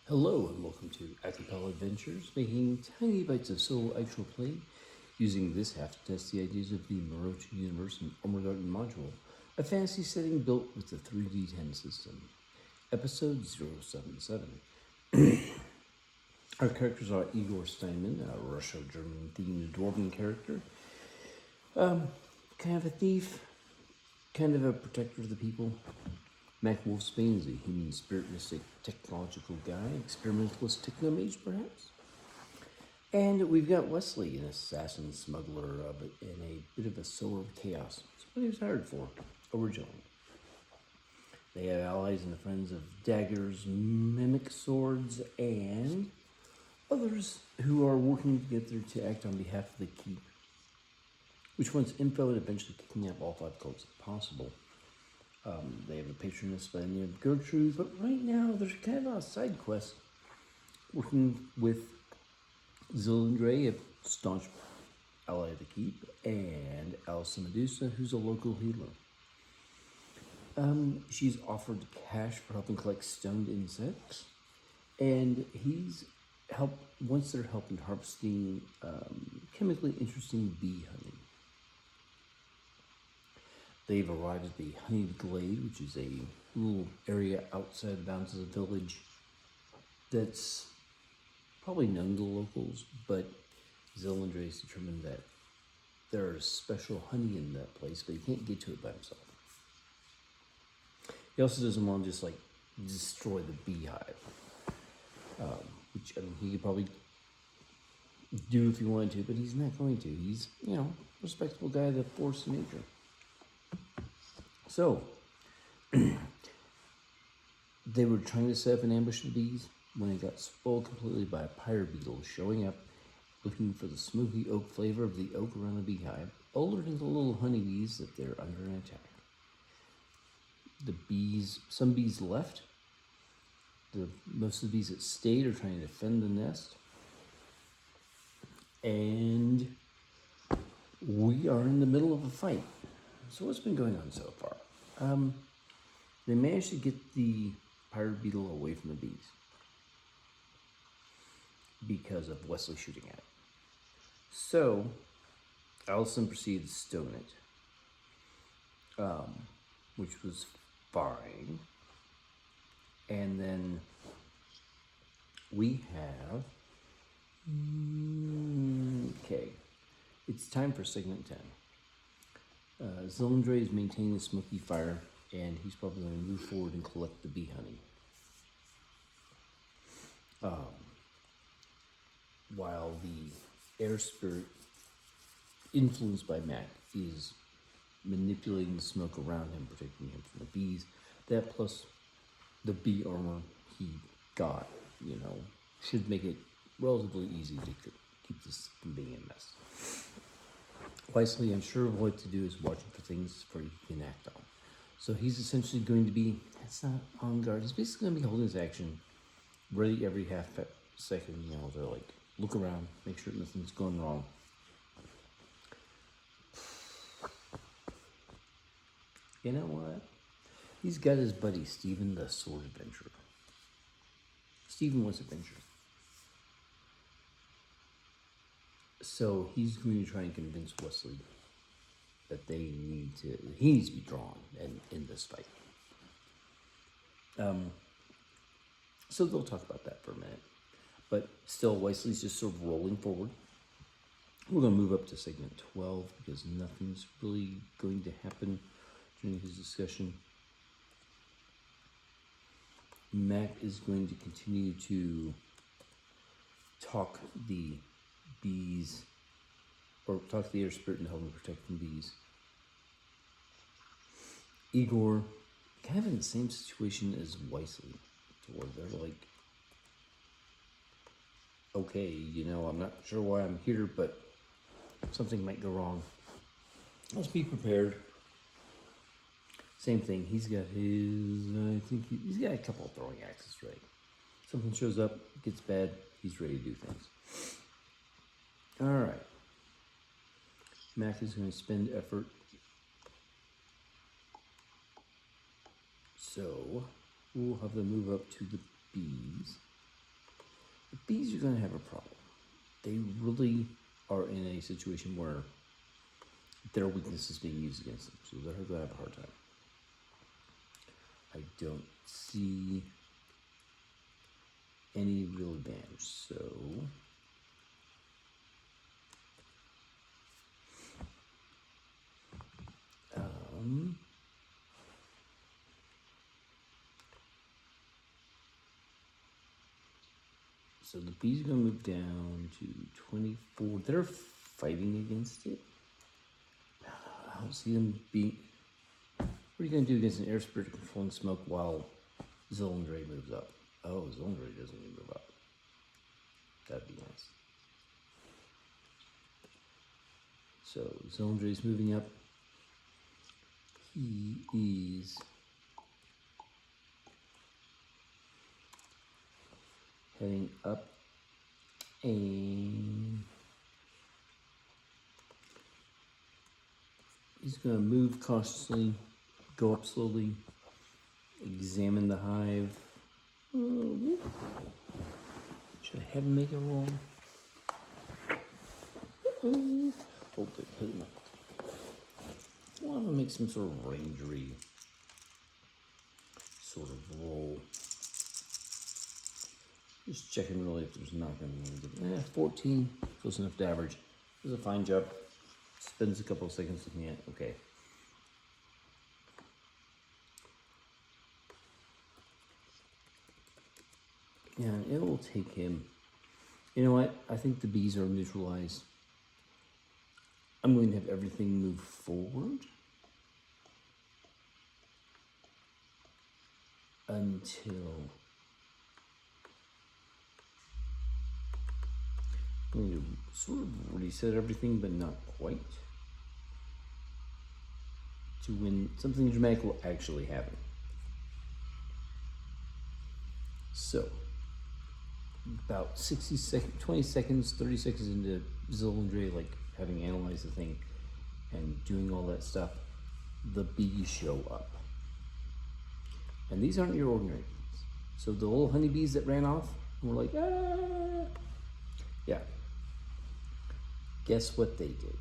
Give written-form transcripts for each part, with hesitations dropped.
Hello and welcome to Acapella Adventures, making tiny bites of solo actual play using this half to test the ideas of the Meroch universe and Ormegarten Module, a fantasy setting built with the 3D10 system. Episode 077. Our characters are Igor Steinmann, a Russo-German themed Dwarven character, kind of a thief, kind of a protector of the people. Mac Wolfsbane is a human spiritistic technological guy, experimentalist Technomage perhaps. And we've got Wyesley, an assassin smuggler, but in a bit of a Sower of chaos. That's what he was hired for, originally. They have allies and friends of daggers, mimic swords, and others who are working together to act on behalf of the keep, which wants info and eventually kicking up all 5 cults if possible. They have a patroness by the name of Gertrude, but right now there's kind of a side quest working with Xilndre, a staunch ally of the keep, and Alice Medusa, who's a local healer. She's offered cash for helping collect stoned insects, and wants their help in harvesting chemically interesting bee honey. They've arrived at the Honeyed Glade, which is a little area outside the bounds of the village that's probably known to locals, but Xilndre has determined that there's special honey in that place, but he can't get to it by himself. He also doesn't want to just destroy the beehive, which he could probably do if he wanted to, but he's not going to. He's, a respectable guy that force of nature. So, they were trying to set up an ambush of the bees when it got spoiled completely by a Pyre Beetle showing up, looking for the smoky oak flavor of the oak around the beehive, alerting the little honeybees that they're under an attack. Some bees left. Most of the bees that stayed are trying to defend the nest. And we are in the middle of a fight. So what's been going on so far? They managed to get the Pyre Beetle away from the bees because of Wyesley shooting at it. So Allison proceeded to stone it, which was fine. And then we have, okay, it's time for segment 10. Xilndre is maintaining the smoky fire, and he's probably going to move forward and collect the bee honey. While the air spirit, influenced by Mac, is manipulating the smoke around him, protecting him from the bees. That plus the bee armor he got, should make it relatively easy to keep this from being a mess. Wyesley, I'm sure of what to do is watching for things for he can act on. So he's essentially going to be, it's not on guard, he's basically going to be holding his action, ready every half second, to look around, make sure nothing's going wrong. You know what? He's got his buddy, Stephen the Sword Adventurer. Stephen wants adventure. So he's going to try and convince Wyesley that he needs to be drawn in this fight. So they'll talk about that for a minute. But still, Wyesley's just sort of rolling forward. We're going to move up to segment 12 because nothing's really going to happen during his discussion. Mac is going to continue to talk the bees, or talk to the air spirit and help him protect the bees. Igor, kind of in the same situation as Wyesley, where they're okay, I'm not sure why I'm here, but something might go wrong. Let's be prepared. Same thing, he's got he's got a couple of throwing axes ready. Something shows up, gets bad, he's ready to do things. Alright. Mac is going to spend effort. So we'll have them move up to the bees. the bees are going to have a problem. They really are in a situation where their weakness is being used against them, so they're going to have a hard time. I don't see any real advantage, so so the bees are going to move down to 24. They're fighting against it. I don't see them being. What are you going to do against an air spirit controlling smoke while Xilndre moves up? Oh, Xilndre doesn't even move up. That'd be nice. So Xilndre's moving up. He is heading up, and he's going to move cautiously, go up slowly, examine the hive. Should I have him make a roll? Hold it, put him up. I want to make some sort of rangery sort of roll. Just checking really if there's not going to be anything. 14, close enough to average. Does a fine job. Spends a couple of seconds looking at it. Okay. Yeah, it will take him. You know what? I think the bees are neutralized. I'm going to have everything move forward until I'm going to sort of reset everything, but not quite, to when something dramatic will actually happen. So, about 60 seconds, 20 seconds, 30 seconds into Xilndre, like having analyzed the thing and doing all that stuff, the bees show up. And these aren't your ordinary bees. So the little honeybees that ran off and were like, ah, yeah. Guess what they did?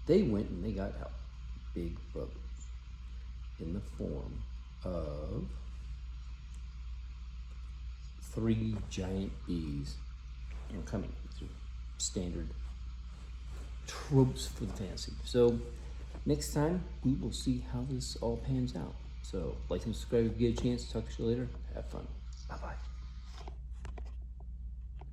They went and they got help. Big brothers. In the form of 3 giant bees. And coming through standard tropes for the fantasy. So next time we will see how this all pans out. So like and subscribe if you get a chance. Talk to you later. Have fun. Bye bye.